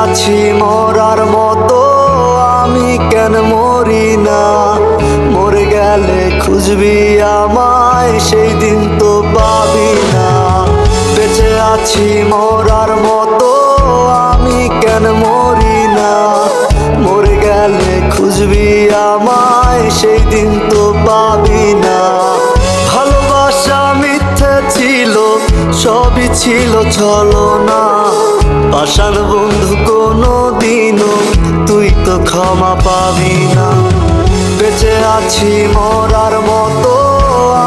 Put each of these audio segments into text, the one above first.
আছি মরার মতো, আমি কেন মরি না? মরে গেলে খুঁজবি আমায়, সেই দিন তো পাবি না। বেঁচে আছি মরার মতো, আমি কেন মরি না? মরে গেলে খুঁজবি আমায়, সেই দিন তো পাবি না। ভালোবাসা মিথ্যে ছিল, সবই ছিল ছলনা। পাষাণ বন্ধু কোনো দিনও তুই তো ক্ষমা পাবি না। বেঁচে আছি মরার মতো,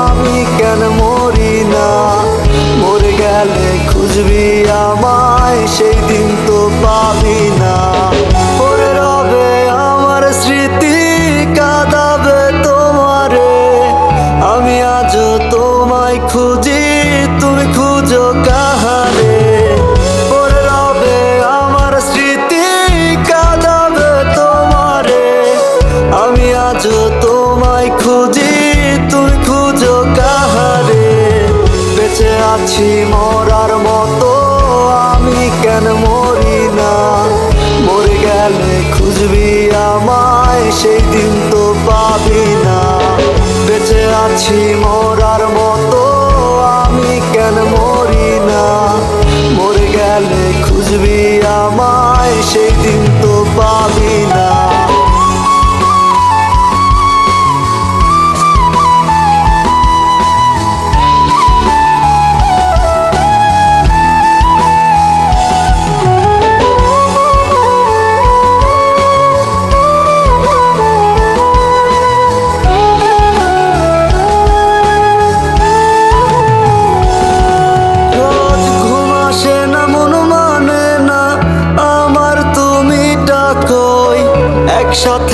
আমি কেন মরি না? মরে গেলে খুঁজবি আমায়, সেই দিন তো পাবি না। পড়ে রবে আমার স্মৃতি, কাঁদাবে তোমারে। আমি আজও তোমায় খুঁজি, তুমি খুঁজো কাহারে? পড়ে রবে আমার স্মৃতি, কাঁদাবে তোমারে। আমি আজও তোমায় খুঁজি, তুমি খুঁজো কাহারে? বেঁচে আছি মরার মতো, আমি কেন মরি না? মরে গেলে খুঁজবি আমায়, সেই দিন তো পাবি না। বেঁচে আছি মরার মতো, আমি কেন মরি না? মরে গেলে খুঁজবি আমায়, সেই দিন তো পাবি না। একসাথে